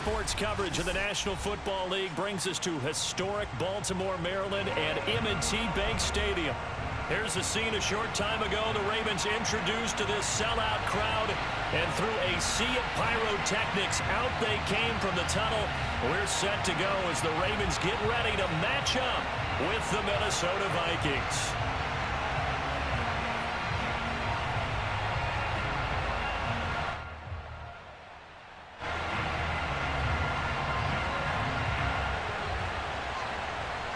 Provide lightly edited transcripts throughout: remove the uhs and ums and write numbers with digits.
Sports coverage of the National Football League brings us to historic Baltimore, Maryland, and M&T Bank Stadium. Here's the scene a short time ago. The Ravens introduced to this sellout crowd, and through a sea of pyrotechnics, out they came from the tunnel. We're set to go as the Ravens get ready to match up with the Minnesota Vikings.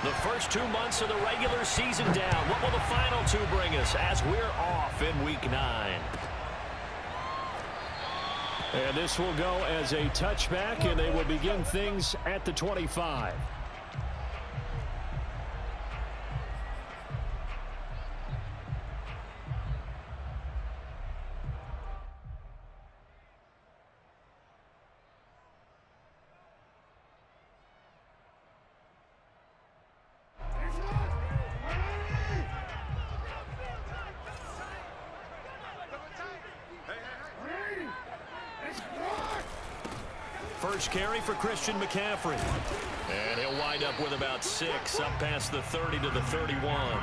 The first 2 months of the regular season down. What will the final two bring us as we're off in Week 9? And this will go as a touchback, and they will begin things at the 25. First carry for Christian McCaffrey. And he'll wind up with about 6, up past the 30 to the 31.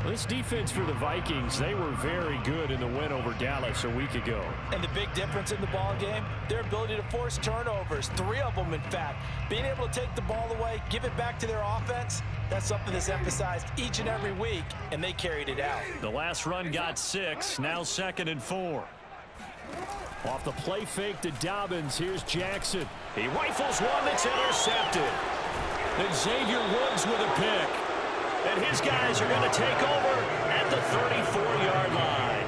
This defense for the Vikings, they were very good in the win over Dallas a week ago. And the big difference in the ball game, their ability to force turnovers, 3 of them in fact. Being able to take the ball away, give it back to their offense, that's something that's emphasized each and every week, and they carried it out. The last run got 6, now 2nd and 4. Off the play fake to Dobbins. Here's Jackson. He rifles one that's intercepted. Then Xavier Woods with a pick. And his guys are going to take over at the 34-yard line.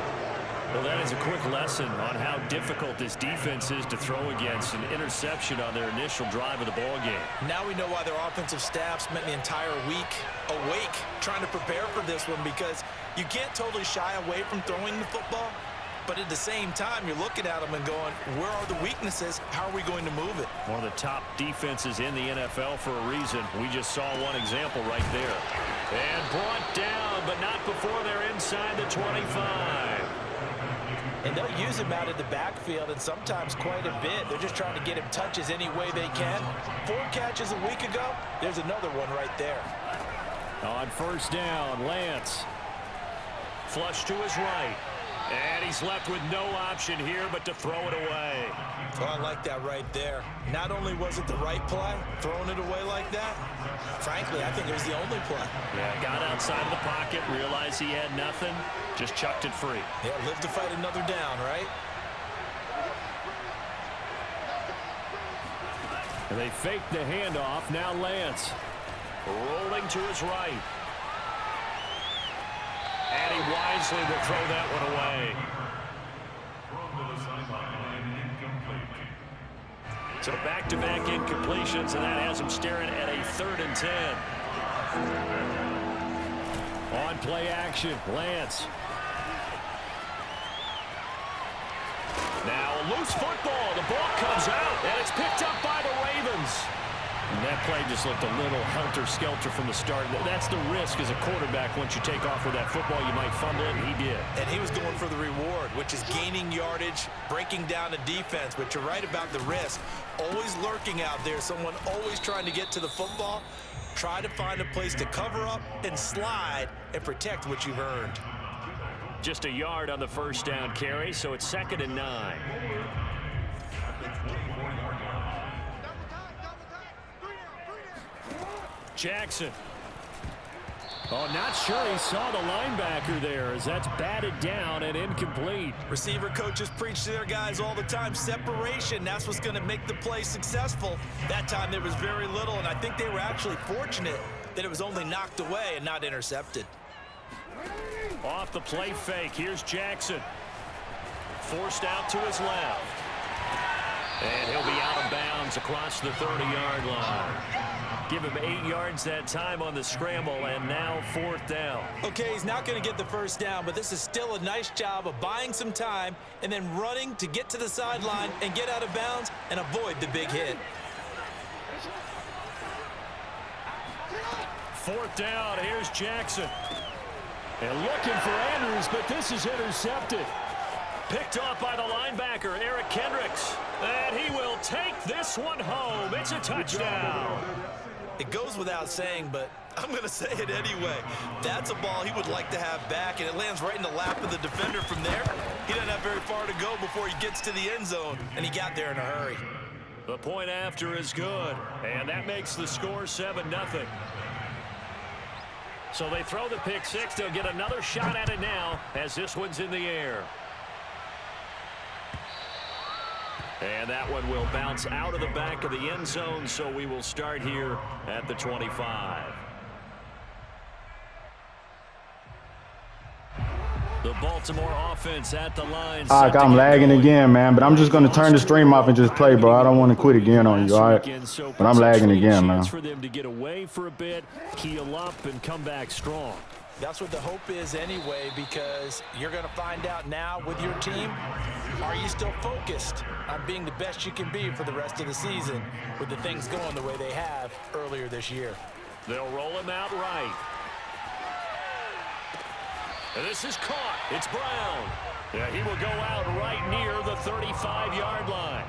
Well, that is a quick lesson on how difficult this defense is to throw against. An interception on their initial drive of the ball game. Now we know why their offensive staff spent the entire week awake trying to prepare for this one, because you can't totally shy away from throwing the football. But at the same time, you're looking at them and going, where are the weaknesses? How are we going to move it? One of the top defenses in the NFL for a reason. We just saw one example right there. And brought down, but not before they're inside the 25. And they'll use him out of the backfield, and sometimes quite a bit. They're just trying to get him touches any way they can. 4 catches a week ago. There's another one right there. On first down, Lance. Flush to his right. And he's left with no option here but to throw it away. Oh, I like that right there. Not only was it the right play, throwing it away like that, frankly, I think it was the only play. Yeah, got outside of the pocket, realized he had nothing, just chucked it free. Yeah, live to fight another down, right? And they fake the handoff. Now Lance rolling to his right. And he wisely will throw that one away. So back-to-back incompletions, and that has him staring at a 3rd and 10. On play action, Lance. Now a loose football. The ball comes out, and it's picked up by the Ravens. And that play just looked a little helter-skelter from the start. That's the risk as a quarterback. Once you take off with that football, you might fumble it, and he did. And he was going for the reward, which is gaining yardage, breaking down a defense. But you're right about the risk. Always lurking out there, someone always trying to get to the football. Try to find a place to cover up and slide and protect what you've earned. Just a yard on the first down carry, so it's 2nd and 9. Jackson. Oh, not sure he saw the linebacker there as that's batted down and incomplete. Receiver coaches preach to their guys all the time. Separation, that's what's going to make the play successful. That time there was very little, and I think they were actually fortunate that it was only knocked away and not intercepted. Off the play fake, here's Jackson. Forced out to his left. And he'll be out of bounds across the 30-yard line. Give him 8 yards that time on the scramble, and now 4th down. Okay, he's not going to get the first down, but this is still a nice job of buying some time and then running to get to the sideline and get out of bounds and avoid the big hit. 4th down, here's Jackson. And looking for Andrews, but this is intercepted. Picked off by the linebacker, Eric Kendricks. And he will take this one home. It's a touchdown. It goes without saying, but I'm going to say it anyway. That's a ball he would like to have back, and it lands right in the lap of the defender from there. He doesn't have very far to go before he gets to the end zone, and he got there in a hurry. The point after is good, and that makes the score 7-0. So they throw the pick six. They'll get another shot at it now as this one's in the air. And that one will bounce out of the back of the end zone, so we will start here at the 25. The Baltimore offense at the line. I'm lagging again, man, but I'm just going to turn the stream off and just play, bro. I don't want to quit again on you, all right? But I'm lagging again, man. For them to get away for a bit, heal up, and come back strong. That's what the hope is anyway, because you're going to find out now with your team, are you still focused on being the best you can be for the rest of the season with the things going the way they have earlier this year? They'll roll him out right. And this is caught. It's Brown. Yeah, he will go out right near the 35-yard line.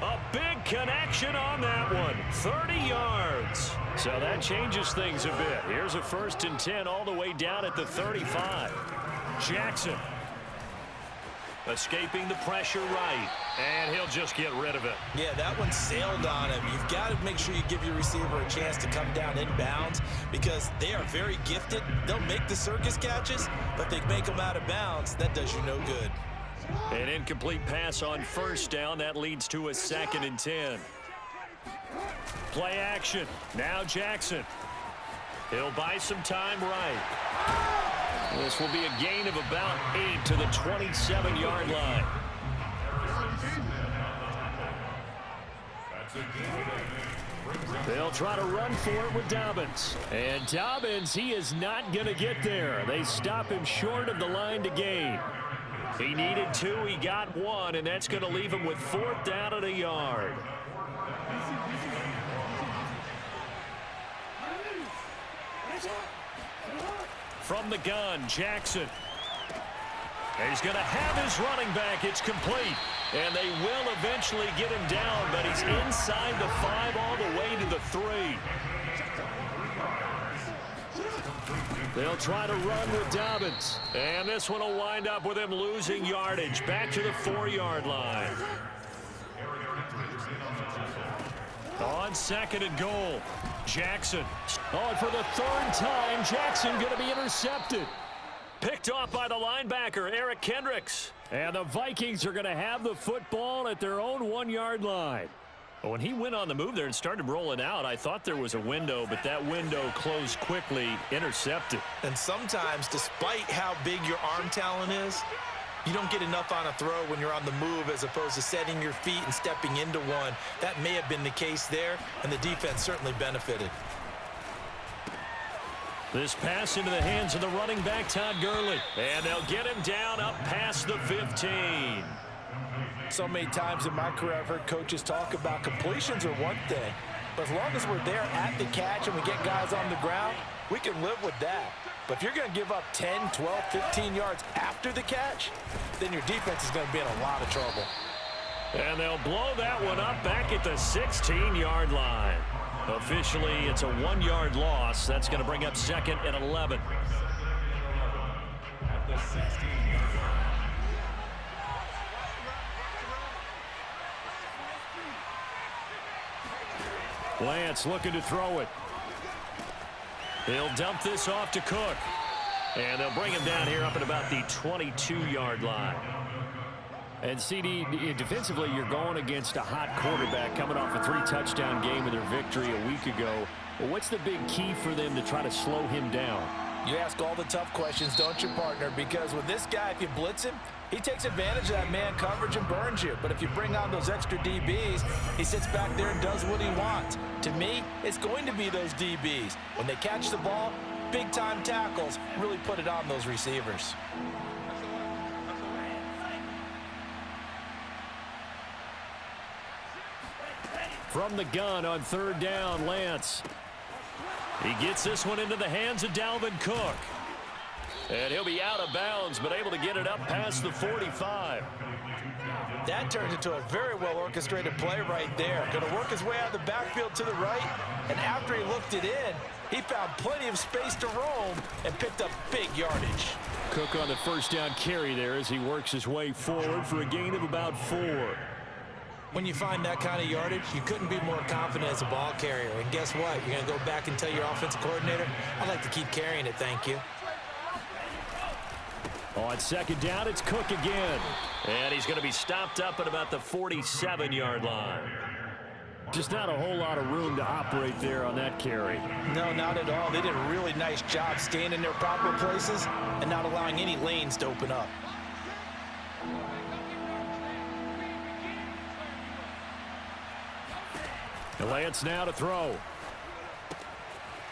A big connection on that one. 30 yards. So that changes things a bit. Here's a 1st and 10 all the way down at the 35. Jackson escaping the pressure right. And he'll just get rid of it. Yeah, that one sailed on him. You've got to make sure you give your receiver a chance to come down inbounds because they are very gifted. They'll make the circus catches, but they make them out of bounds. That does you no good. An incomplete pass on 1st down. That leads to a 2nd and 10. Play action. Now Jackson. He'll buy some time right. This will be a gain of about 8 to the 27-yard line. They'll try to run for it with Dobbins. And Dobbins, he is not going to get there. They stop him short of the line to gain. He needed 2, he got 1, and that's going to leave him with 4th down at a yard. From the gun, Jackson. He's going to have his running back. It's complete. And they will eventually get him down, but he's inside the 5 all the way to the 3. They'll try to run with Dobbins. And this one will wind up with him losing yardage. Back to the 4-yard line. On 2nd and goal, Jackson. Oh, and for the 3rd time, Jackson going to be intercepted. Picked off by the linebacker, Eric Kendricks. And the Vikings are going to have the football at their own 1-yard line. When he went on the move there and started rolling out, I thought there was a window, but that window closed quickly, intercepted. And sometimes, despite how big your arm talent is, you don't get enough on a throw when you're on the move as opposed to setting your feet and stepping into one. That may have been the case there, and the defense certainly benefited. This pass into the hands of the running back, Todd Gurley. And they'll get him down up past the 15. So many times in my career, I've heard coaches talk about completions are one thing. But as long as we're there at the catch and we get guys on the ground, we can live with that. But if you're going to give up 10, 12, 15 yards after the catch, then your defense is going to be in a lot of trouble. And they'll blow that one up back at the 16-yard line. Officially, it's a 1-yard loss. That's going to bring up 2nd and 11. At the 16-yard line. Lance looking to throw it. He'll dump this off to Cook. And they'll bring him down here up at about the 22-yard line. And CD, defensively, you're going against a hot quarterback coming off a 3-touchdown game with their victory a week ago. Well, what's the big key for them to try to slow him down? You ask all the tough questions, don't you, partner? Because with this guy, if you blitz him, he takes advantage of that man coverage and burns you. But if you bring on those extra DBs, he sits back there and does what he wants. To me, it's going to be those DBs. When they catch the ball, big-time tackles really put it on those receivers. From the gun on 3rd down, Lance. He gets this one into the hands of Dalvin Cook. And he'll be out of bounds, but able to get it up past the 45. That turns into a very well-orchestrated play right there. Going to work his way out of the backfield to the right, and after he looked it in, he found plenty of space to roam and picked up big yardage. Cook on the first down carry there as he works his way forward for a gain of about 4. When you find that kind of yardage, you couldn't be more confident as a ball carrier. And guess what? You're going to go back and tell your offensive coordinator, I'd like to keep carrying it, thank you. On second down, it's Cook again. And he's going to be stopped up at about the 47-yard line. Just not a whole lot of room to operate there on that carry. No, not at all. They did a really nice job staying in their proper places and not allowing any lanes to open up. Lance now to throw.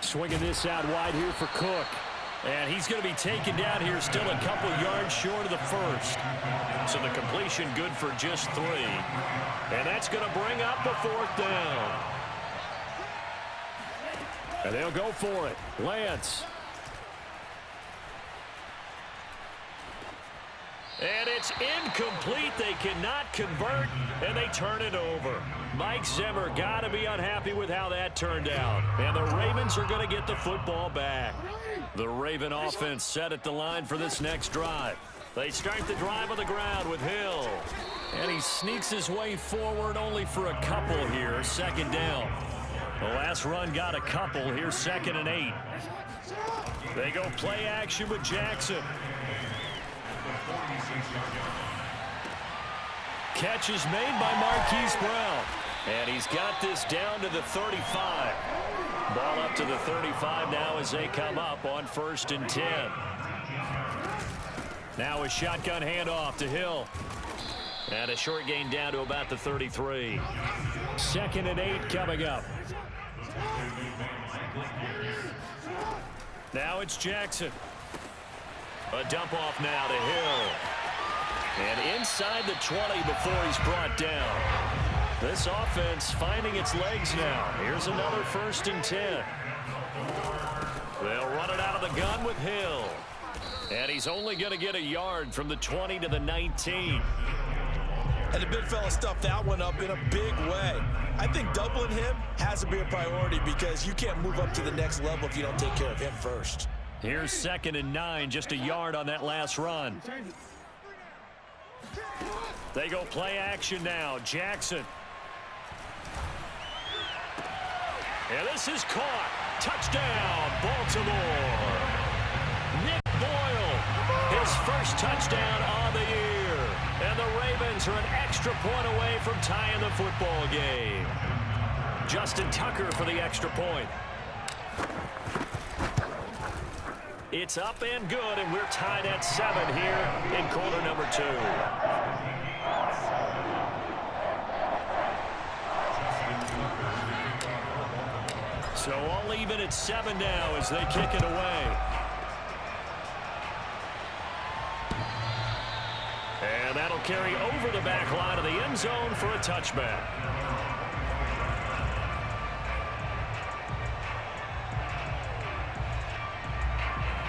Swinging this out wide here for Cook. And he's going to be taken down here still a couple yards short of the first. So the completion good for just 3. And that's going to bring up the 4th down. And they'll go for it. Lance. And it's incomplete. They cannot convert, and they turn it over. Mike Zimmer got to be unhappy with how that turned out. And the Ravens are going to get the football back. The Raven offense set at the line for this next drive. They start the drive on the ground with Hill. And he sneaks his way forward only for a couple here. Second down. The last run got a couple. Here's 2nd and 8. They go play action with Jackson. Catch is made by Marquise Brown. And he's got this down to the 35. Ball up to the 35 now as they come up on 1st and 10. Now a shotgun handoff to Hill. And a short gain down to about the 33. 2nd and 8 coming up. Now it's Jackson. A dump off now to Hill. And inside the 20 before he's brought down. This offense finding its legs now. Here's another 1st and 10. They'll run it out of the gun with Hill. And he's only going to get a yard from the 20 to the 19. And the big fella stuffed that one up in a big way. I think doubling him has to be a priority because you can't move up to the next level if you don't take care of him first. Here's 2nd and 9, just a yard on that last run. They go play action now. Jackson. And this is caught. Touchdown, Baltimore. Nick Boyle, his first touchdown on the year. And the Ravens are an extra point away from tying the football game. Justin Tucker for the extra point. It's up and good, and we're tied at 7 here in quarter number 2. So all even at 7 now as they kick it away. And that'll carry over the back line of the end zone for a touchback.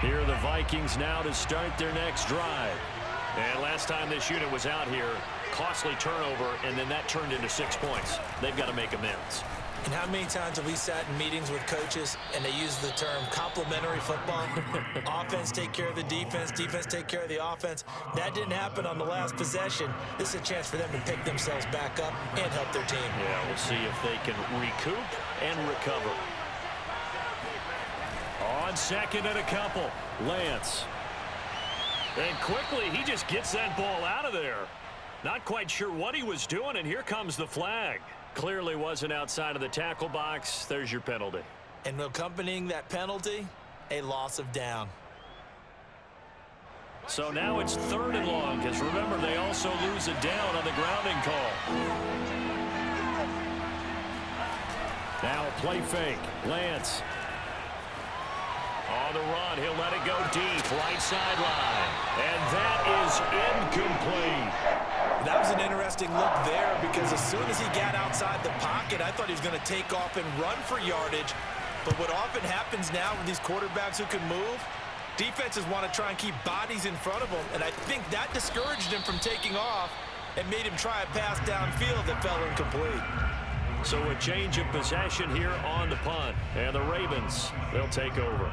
Here are the Vikings now to start their next drive. And last time this unit was out here, costly turnover, and then that turned into 6 points. They've got to make amends. And how many times have we sat in meetings with coaches and they use the term complementary football? Offense take care of the defense, defense take care of the offense. That didn't happen on the last possession. This is a chance for them to pick themselves back up and help their team. Yeah, we'll see if they can recoup and recover. On 2nd and a couple, Lance. And quickly, he just gets that ball out of there. Not quite sure what he was doing, and here comes the flag. Clearly wasn't outside of the tackle box. There's your penalty. And accompanying that penalty, a loss of down. So now it's 3rd and long, because remember, they also lose a down on the grounding call. Now a play fake. Lance. On the run, he'll let it go deep, right sideline. And that is incomplete. That was an interesting look there because as soon as he got outside the pocket, I thought he was going to take off and run for yardage. But what often happens now with these quarterbacks who can move, Defenses want to try and keep bodies in front of them, and I think that discouraged him from taking off and made him try a pass downfield that fell incomplete. So a change of possession here on the punt. And the Ravens, they'll take over.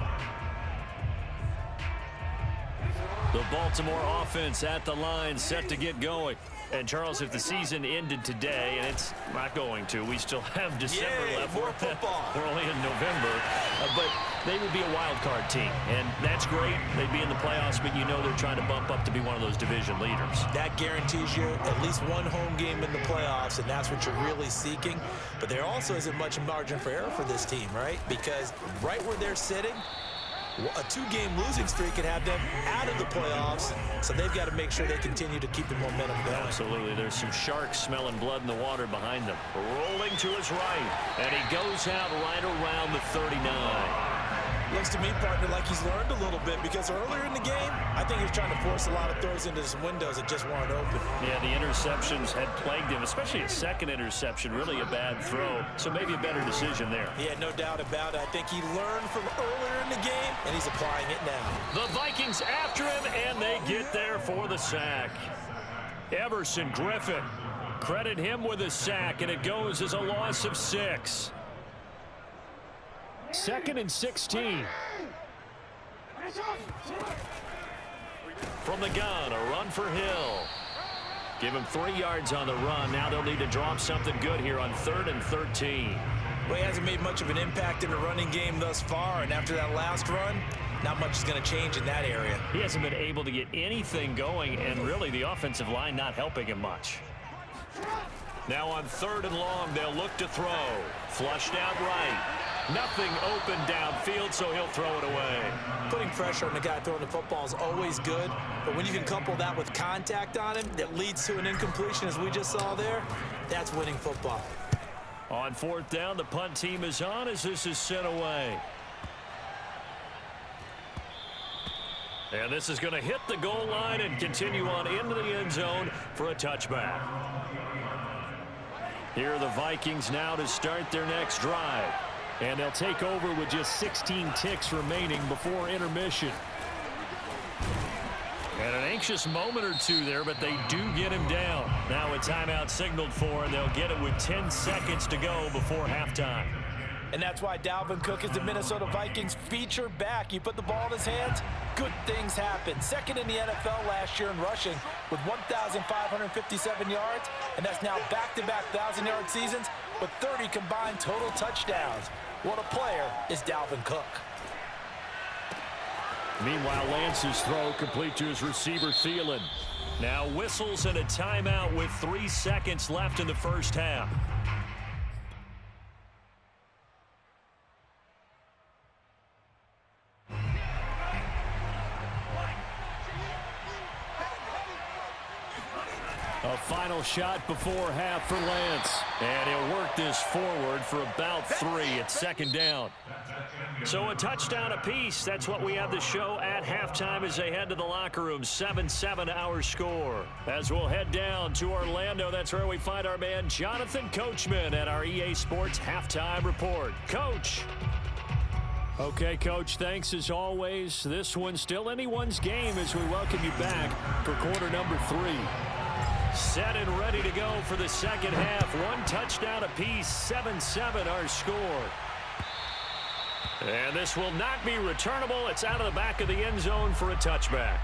The Baltimore offense at the line, set to get going. And, Charles, if the season ended today, and it's not going to, we still have December left. More football. We're only in November. But they would be a wild card team, and that's great. They'd be in the playoffs, but you know they're trying to bump up to be one of those division leaders. That guarantees you at least one home game in the playoffs, and that's what you're really seeking. But there also isn't much margin for error for this team, right? Because right where they're sitting, a two-game losing streak could have them out of the playoffs, so they've got to make sure they continue to keep the momentum going. Absolutely. There's some sharks smelling blood in the water behind them. Rolling to his right, and he goes out right around the 39. Looks to me, partner, like he's learned a little bit, because earlier in the game, I think he was trying to force a lot of throws into some windows that just weren't open. Yeah, the interceptions had plagued him, especially a second interception, really a bad throw. So maybe a better decision there. Yeah, no doubt about it. I think he learned from earlier in the game, and he's applying it now. The Vikings after him, and they get there for the sack. Everson Griffin, credit him with a sack, and it goes as a loss of 6. 2nd and 16. From the gun, a run for Hill. Give him 3 yards on the run. Now they'll need to drop something good here on 3rd and 13. Well, he hasn't made much of an impact in the running game thus far, and after that last run, not much is going to change in that area. He hasn't been able to get anything going, and really the offensive line not helping him much. Now on 3rd and long, they'll look to throw. Flushed out right. Nothing open downfield, so he'll throw it away. Putting pressure on the guy throwing the football is always good, but when you can couple that with contact on him that leads to an incompletion, as we just saw there, that's winning football. On 4th down, the punt team is on as this is sent away. And this is going to hit the goal line and continue on into the end zone for a touchback. Here are the Vikings now to start their next drive. And they'll take over with just 16 ticks remaining before intermission. And an anxious moment or two there, but they do get him down. Now a timeout signaled for, and they'll get it with 10 seconds to go before halftime. And that's why Dalvin Cook is the Minnesota Vikings feature back. You put the ball in his hands, good things happen. 2nd in the NFL last year in rushing with 1,557 yards, and that's now back-to-back 1,000-yard seasons with 30 combined total touchdowns. What a player is Dalvin Cook. Meanwhile, Lance's throw complete to his receiver, Thielen. Now whistles and a timeout with 3 seconds left in the first half. A final shot before half for Lance. And he'll work this forward for about 3 at 2nd down. So a touchdown apiece. That's what we have to show at halftime as they head to the locker room. 7-7 our score. As we'll head down to Orlando, that's where we find our man Jonathan Coachman at our EA Sports Halftime Report. Coach. Okay, Coach, thanks as always. This one's still anyone's game as we welcome you back for quarter number 3. Set and ready to go for the second half. 1 touchdown apiece, 7-7 our score. And this will not be returnable. It's out of the back of the end zone for a touchback.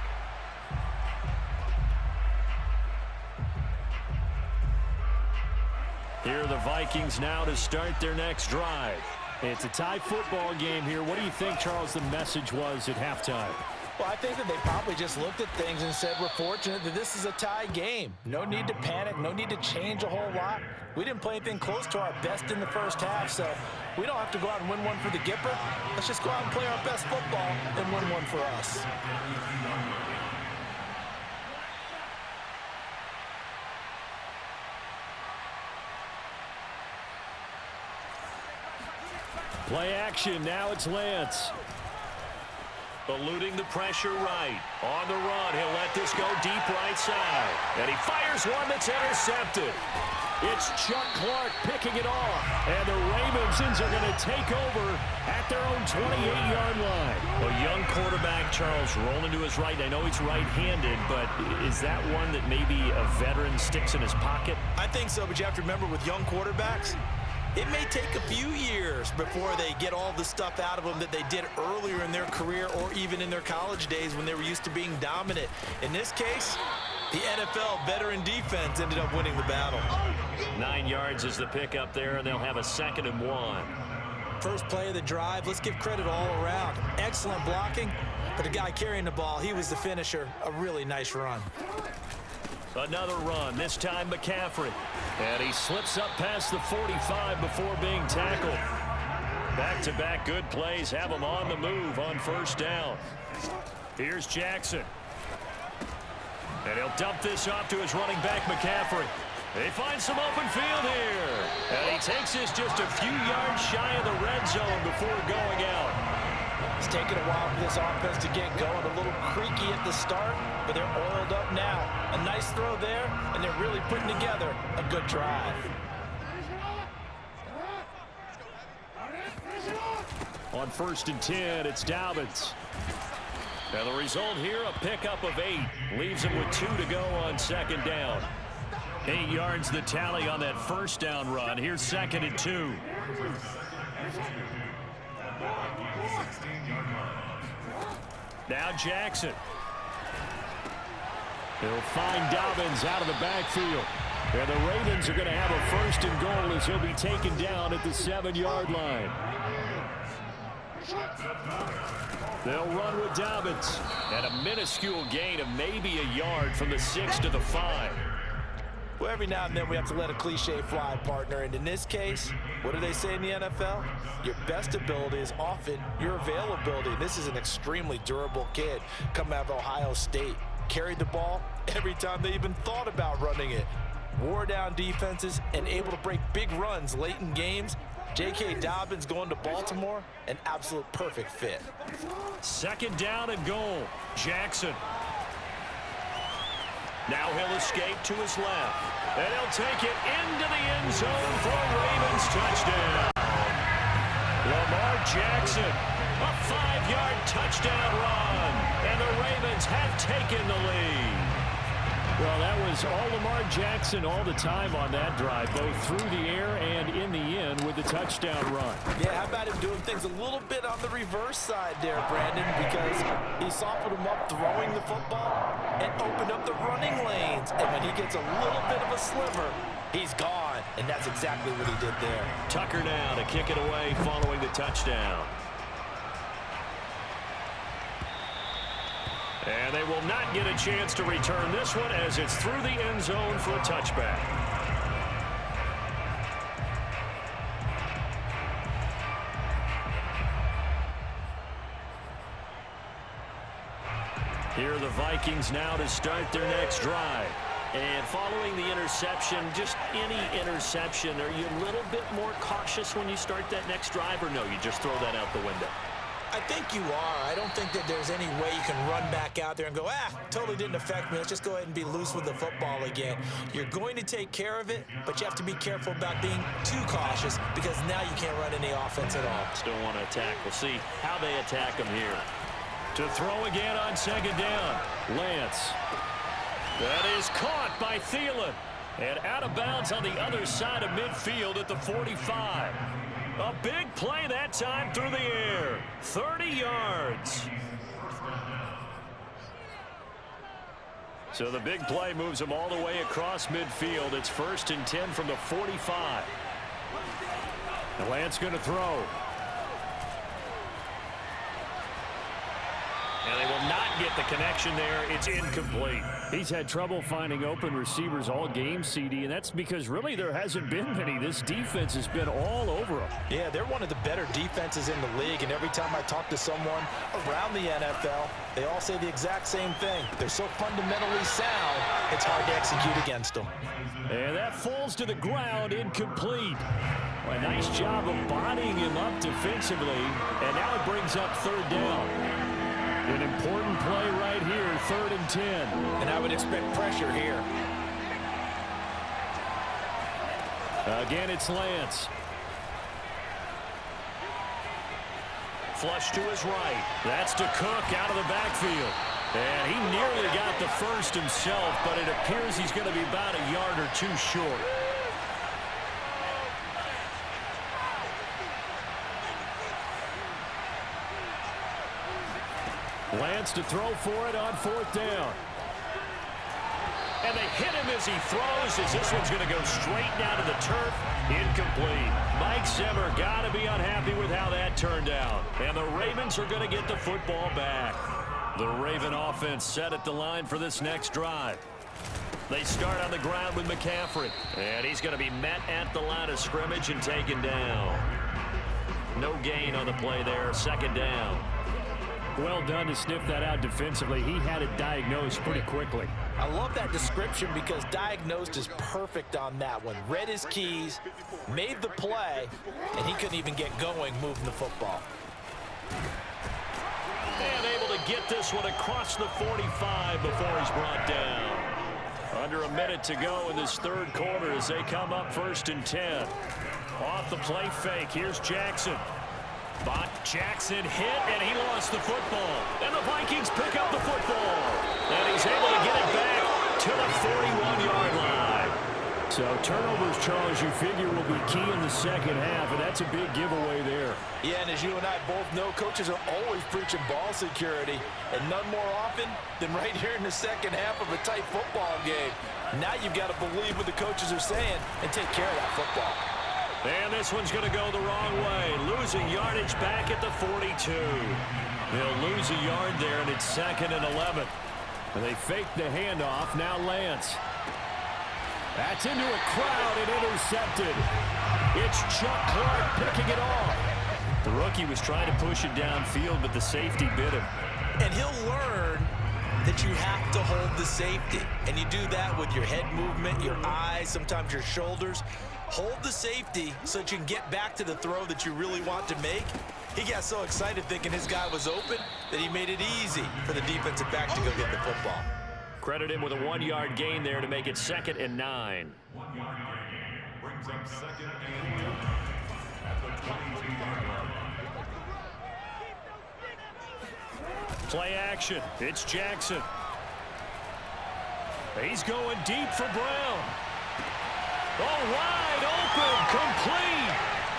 Here are the Vikings now to start their next drive. It's a tie football game here. What do you think, Charles, the message was at halftime? Well, I think that they probably just looked at things and said, we're fortunate that this is a tie game. No need to panic, no need to change a whole lot. We didn't play anything close to our best in the first half, so we don't have to go out and win one for the Gipper. Let's just go out and play our best football and win one for us. Play action, now it's Lance. Eluding the pressure right. On the run, he'll let this go deep right side. And he fires one that's intercepted. It's Chuck Clark picking it off. And the Ravens are going to take over at their own 28-yard line. A young quarterback Charles rolling to his right. I know he's right-handed, but is that one that maybe a veteran sticks in his pocket? I think so, but you have to remember with young quarterbacks, it may take a few years before they get all the stuff out of them that they did earlier in their career or even in their college days when they were used to being dominant. In this case, the NFL veteran defense ended up winning the battle. 9 yards is the pickup there, and they'll have a 2nd and 1. First play of the drive, let's give credit all around. Excellent blocking, but the guy carrying the ball, he was the finisher. A really nice run. Another run, this time McCaffrey. And he slips up past the 45 before being tackled. Back-to-back good plays have him on the move on 1st down. Here's Jackson. And he'll dump this off to his running back, McCaffrey. They find some open field here. And he takes this just a few yards shy of the red zone before going out. It's taken a while for this offense to get going. A little creaky at the start, but they're oiled up now. A nice throw there, and they're really putting together a good drive. On 1st and 10, it's Dobbins. And the result here, a pickup of 8. Leaves him with 2 to go on 2nd down. 8 yards the tally on that 1st down run. Here's 2nd and 2. Now Jackson. He'll find Dobbins out of the backfield. And the Ravens are going to have a 1st and goal as he'll be taken down at the 7-yard line. They'll run with Dobbins. And a minuscule gain of maybe a yard from the 6 to the 5. Well, every now and then we have to let a cliche fly, partner. And in this case, what do they say in the NFL? Your best ability is often your availability. This is an extremely durable kid coming out of Ohio State. Carried the ball every time they even thought about running it. Wore down defenses and able to break big runs late in games. J.K. Dobbins going to Baltimore, an absolute perfect fit. 2nd down and goal. Jackson. Now he'll escape to his left. And he'll take it into the end zone for a Ravens touchdown. Lamar Jackson, a 5-yard touchdown run. And the Ravens have taken the lead. Well, that was all Lamar Jackson all the time on that drive, both through the air and in the end with the touchdown run. Yeah, how about him doing things a little bit on the reverse side there, Brandon, because he softened him up throwing the football and opened up the running lanes. And when he gets a little bit of a sliver, he's gone. And that's exactly what he did there. Tucker now to kick it away following the touchdown. And they will not get a chance to return this one as it's through the end zone for a touchback. Here are the Vikings now to start their next drive. And following the interception, just any interception, are you a little bit more cautious when you start that next drive, or no, you just throw that out the window? I think you are. I don't think that there's any way you can run back out there and go, totally didn't affect me. Let's just go ahead and be loose with the football again. You're going to take care of it, but you have to be careful about being too cautious because now you can't run any offense at all. Still want to attack. We'll see how they attack him here. To throw again on 2nd down. Lance. That is caught by Thielen. And out of bounds on the other side of midfield at the 45. A big play that time through the air. 30 yards. So the big play moves him all the way across midfield. It's 1st and 10 from the 45. And Lance going to throw. And they will not get the connection there. It's incomplete. He's had trouble finding open receivers all game, CD, and that's because really there hasn't been many. This defense has been all over them. Yeah, they're one of the better defenses in the league, and every time I talk to someone around the NFL, they all say the exact same thing. They're so fundamentally sound, it's hard to execute against them. And that falls to the ground, incomplete. A nice job of bodying him up defensively, and now it brings up 3rd down. An important play right here, 3rd and 10. And I would expect pressure here. Again, it's Lance. Flush to his right. That's to Cook out of the backfield. And he nearly got the first himself, but it appears he's going to be about a yard or two short. Lance to throw for it on 4th down. And they hit him as he throws, as this one's going to go straight down to the turf. Incomplete. Mike Zimmer got to be unhappy with how that turned out. And the Ravens are going to get the football back. The Raven offense set at the line for this next drive. They start on the ground with McCaffrey. And he's going to be met at the line of scrimmage and taken down. No gain on the play there. 2nd down. Well done to sniff that out defensively. He had it diagnosed pretty quickly. I love that description because diagnosed is perfect on that one. Read his keys, made the play, and he couldn't even get going moving the football. And able to get this one across the 45 before he's brought down. Under a minute to go in this 3rd quarter as they come up 1st and 10. Off the play fake, here's Jackson. But Jackson hit, and he lost the football. And the Vikings pick up the football. And he's able to get it back to the 41-yard line. So turnovers, Charles, you figure will be key in the 2nd half, and that's a big giveaway there. Yeah, and as you and I both know, coaches are always preaching ball security, and none more often than right here in the 2nd half of a tight football game. Now you've got to believe what the coaches are saying and take care of that football. And this one's going to go the wrong way. Losing yardage back at the 42. They'll lose a yard there, and it's 2nd and 11. And they fake the handoff. Now Lance. That's into a crowd and intercepted. It's Chuck Clark picking it off. The rookie was trying to push it downfield, but the safety bit him. And he'll learn that you have to hold the safety. And you do that with your head movement, your eyes, sometimes your shoulders. Hold the safety so that you can get back to the throw that you really want to make. He got so excited thinking his guy was open that he made it easy for the defensive back to go get the football. Credit him with a 1-yard gain there to make it 2nd and 9. 1-yard gain brings up 2nd and 9 at the 22-yard line. Play action. It's Jackson. He's going deep for Brown. Oh, wide open, complete,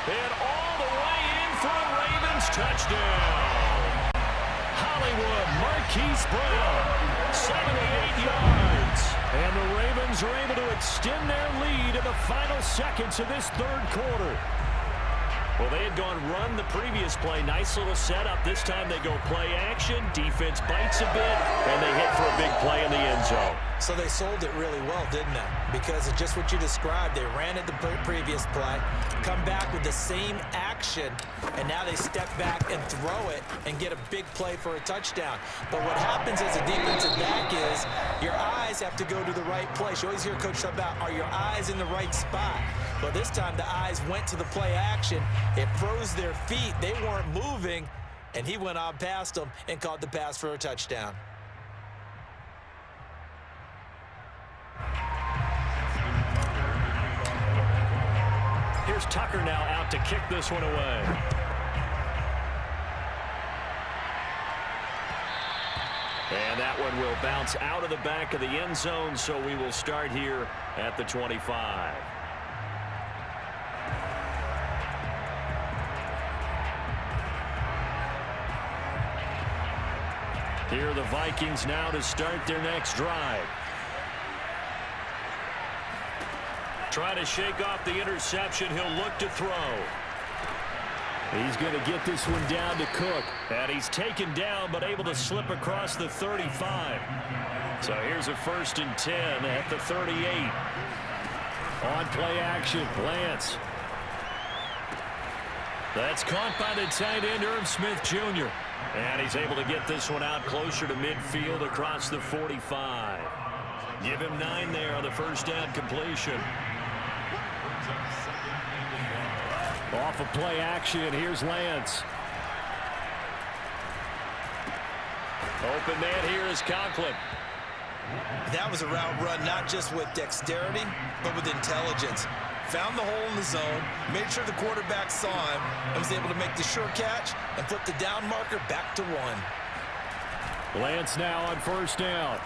and all the way in for a Ravens touchdown. Hollywood Marquise Brown, 78 yards. And the Ravens are able to extend their lead in the final seconds of this 3rd quarter. Well, they had gone run the previous play. Nice little setup. This time they go play action. Defense bites a bit, and they hit for a big play in the end zone. So they sold it really well, didn't they? Because of just what you described. They ran it the previous play, come back with the same action, and now they step back and throw it and get a big play for a touchdown. But what happens as a defensive back is your eyes have to go to the right place. You always hear Coach talk about, are your eyes in the right spot? Well, this time the eyes went to the play action. It froze their feet. They weren't moving, and he went on past them and caught the pass for a touchdown. Here's Tucker now out to kick this one away. And that one will bounce out of the back of the end zone, so we will start here at the 25. Here are the Vikings now to start their next drive. Trying to shake off the interception. He'll look to throw. He's going to get this one down to Cook. And he's taken down, but able to slip across the 35. So here's a 1st and 10 at the 38. On play action, Lance. That's caught by the tight end, Irv Smith Jr. And he's able to get this one out closer to midfield across the 45. Give him 9 there on the 1st down completion. Off of play action, here's Lance. Open man here is Conklin. That was a route run not just with dexterity, but with intelligence. found the hole in the zone, made sure the quarterback saw him, and was able to make the sure catch and flip the down marker back to 1. Lance now on first down.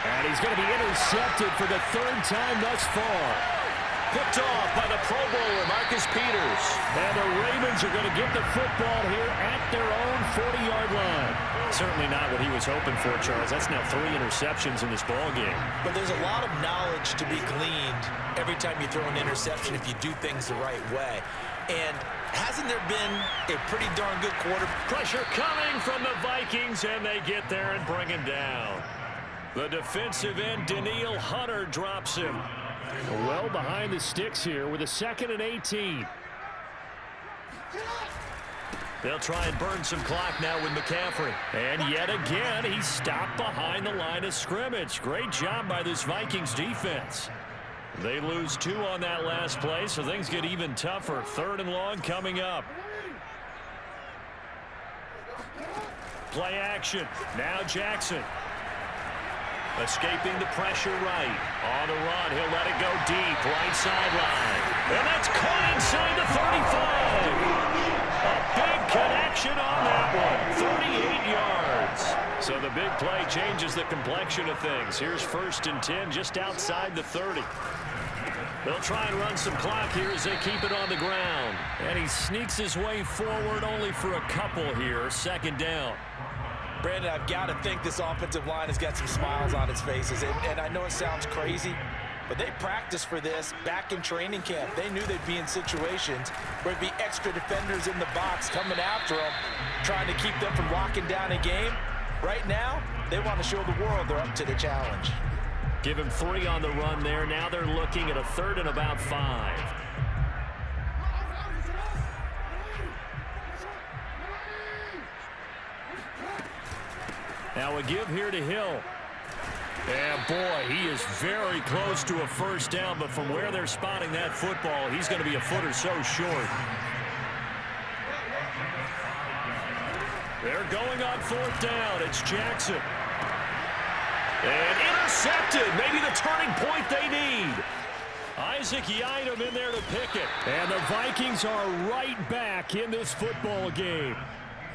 And he's going to be intercepted for the 3rd time thus far. Picked off by the Pro Bowler, Marcus Peters. And the Ravens are going to get the football here at their own 40-yard line. Certainly not what he was hoping for, Charles. That's now 3 interceptions in this ball game. But there's a lot of knowledge to be gleaned every time you throw an interception if you do things the right way. And hasn't there been a pretty darn good quarter? Pressure coming from the Vikings, and they get there and bring him down. The defensive end, Daniil Hunter, drops him. Well behind the sticks here with a 2nd and 18. They'll try and burn some clock now with McCaffrey. And yet again, he's stopped behind the line of scrimmage. Great job by this Vikings defense. They lose 2 on that last play, so things get even tougher. 3rd and long coming up. Play action. Now Jackson. Escaping the pressure right. On the run, he'll let it go deep. Right sideline. And that's caught inside the 35. A big connection on that one. 38 yards. So the big play changes the complexion of things. Here's 1st and 10 just outside the 30. They'll try and run some clock here as they keep it on the ground. And he sneaks his way forward only for a couple here. 2nd down. Brandon, I've got to think this offensive line has got some smiles on its faces. And I know it sounds crazy, but they practiced for this back in training camp. They knew they'd be in situations where there'd be extra defenders in the box coming after them, trying to keep them from locking down a game. Right now, they want to show the world they're up to the challenge. Give him 3 on the run there. Now they're looking at a 3rd and about 5. Now a give here to Hill. And boy, he is very close to a 1st down, but from where they're spotting that football, he's going to be a foot or so short. They're going on 4th down. It's Jackson. And intercepted. Maybe the turning point they need. Isaac Yiadom in there to pick it. And the Vikings are right back in this football game.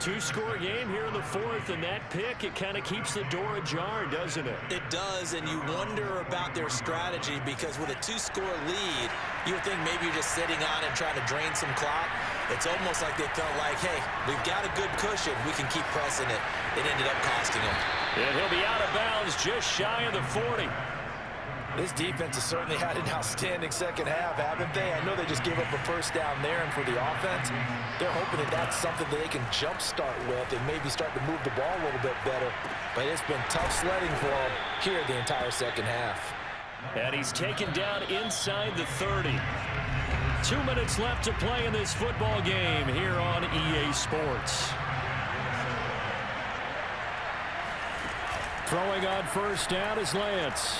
2-score game here in the 4th, and that pick, it kind of keeps the door ajar, doesn't it? It does, and you wonder about their strategy because with a 2-score lead, you would think maybe you're just sitting on it trying to drain some clock. It's almost like they felt like, hey, we've got a good cushion. We can keep pressing it. It ended up costing them. And he'll be out of bounds just shy of the 40. This defense has certainly had an outstanding 2nd half, haven't they? I know they just gave up a 1st down there, and for the offense, they're hoping that that's something that they can jumpstart with and maybe start to move the ball a little bit better. But it's been tough sledding for them here the entire 2nd half. And he's taken down inside the 30. 2 minutes left to play in this football game here on EA Sports. Throwing on 1st down is Lance.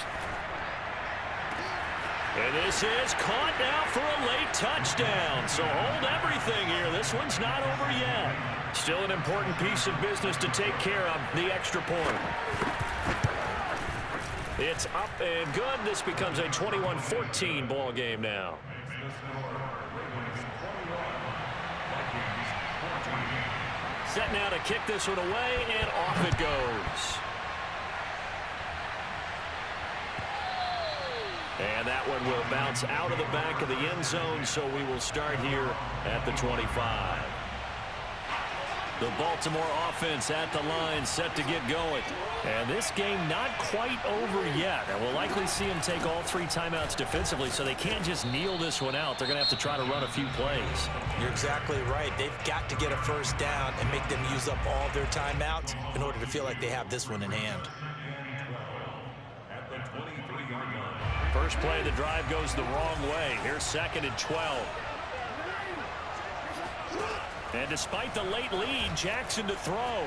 And this is caught now for a late touchdown. So hold everything here. This one's not over yet. Still an important piece of business to take care of, the extra point. It's up and good. This becomes a 21-14 ball game now. Set now to kick this one away, and off it goes. And that one will bounce out of the back of the end zone, so we will start here at the 25. The Baltimore offense at the line, set to get going. And this game not quite over yet. And we'll likely see them take all 3 timeouts defensively, so they can't just kneel this one out. They're going to have to try to run a few plays. You're exactly right. They've got to get a 1st down and make them use up all their timeouts in order to feel like they have this one in hand. First play of the drive goes the wrong way. Here's 2nd and 12. And despite the late lead, Jackson to throw.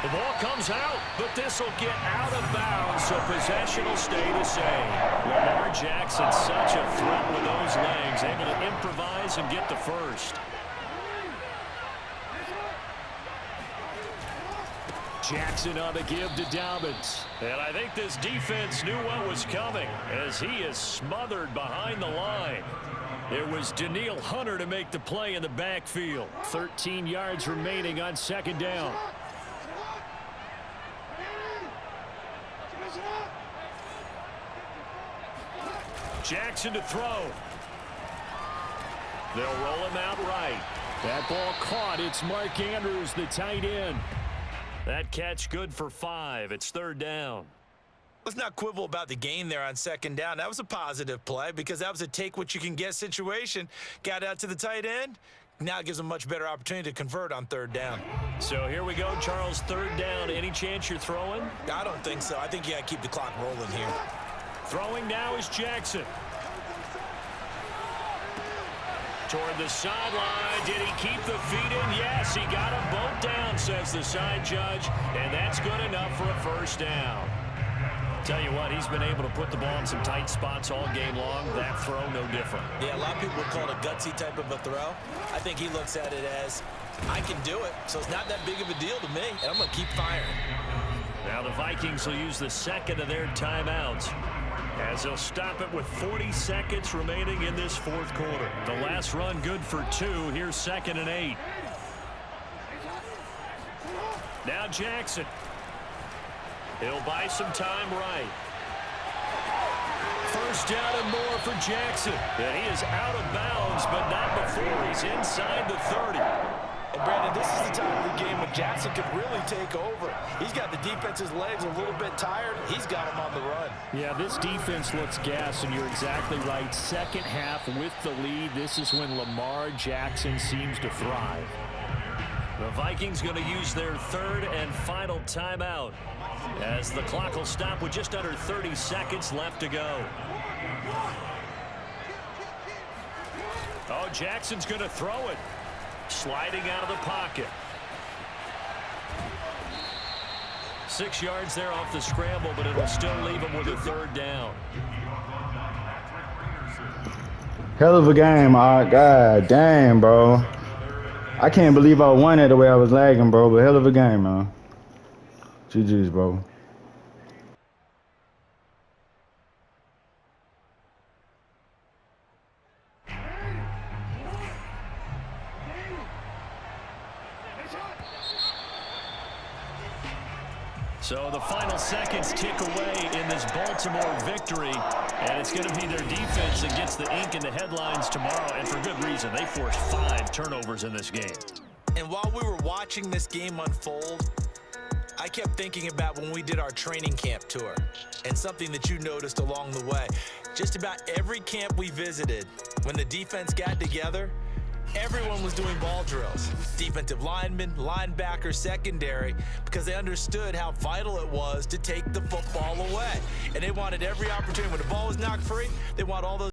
The ball comes out, but this will get out of bounds, so possession will stay the same. Lamar Jackson, such a threat with those legs, able to improvise and get the first. Jackson on the give to Dobbins. And I think this defense knew what was coming as he is smothered behind the line. It was Danielle Hunter to make the play in the backfield. 13 yards remaining on second down. Jackson to throw. They'll roll him out right. That ball caught. It's Mark Andrews, the tight end. That catch good for 5. It's third down. Let's not quibble about the gain there on second down. That was a positive play because that was a take-what-you-can-get situation. Got out to the tight end. Now it gives them a much better opportunity to convert on third down. So here we go, Charles, third down. Any chance you're throwing? I don't think so. I think you got to keep the clock rolling here. Throwing now is Jackson. Toward the sideline. Did he keep the feet in? Yes, he got them both down, says the side judge. And that's good enough for a first down. Tell you what, he's been able to put the ball in some tight spots all game long. That throw, no different. Yeah, a lot of people would call it a gutsy type of a throw. I think he looks at it as, I can do it, so it's not that big of a deal to me, and I'm going to keep firing. Now the Vikings will use the second of their timeouts as they'll stop it with 40 seconds remaining in this fourth quarter. The last run good for 2. Here's 2nd and 8. Now Jackson. He'll buy some time right. First down and more for Jackson. And he is out of bounds, but not before he's inside the 30. And Brandon, this is the time of the game when Jackson could really take over. He's got the defense's legs a little bit tired. He's got him on the run. Yeah, this defense looks gassed, and you're exactly right. Second half with the lead, this is when Lamar Jackson seems to thrive. The Vikings going to use their third and final timeout as the clock will stop with just under 30 seconds left to go. Oh, Jackson's going to throw it. Sliding out of the pocket. 6 yards there off the scramble, but it'll still leave him with a third down. Hell of a game. God damn, bro. I can't believe I won it the way I was lagging, bro. But hell of a game, man. GG's, bro. So the final seconds tick away in this Baltimore victory, and it's going to be their defense that gets the ink in the headlines tomorrow, and for good reason. They forced 5 turnovers in this game. And while we were watching this game unfold, I kept thinking about when we did our training camp tour and something that you noticed along the way. Just about every camp we visited, when the defense got together, everyone was doing ball drills. Defensive linemen, linebackers, secondary, because they understood how vital it was to take the football away. And they wanted every opportunity. When the ball was knocked free, they want all those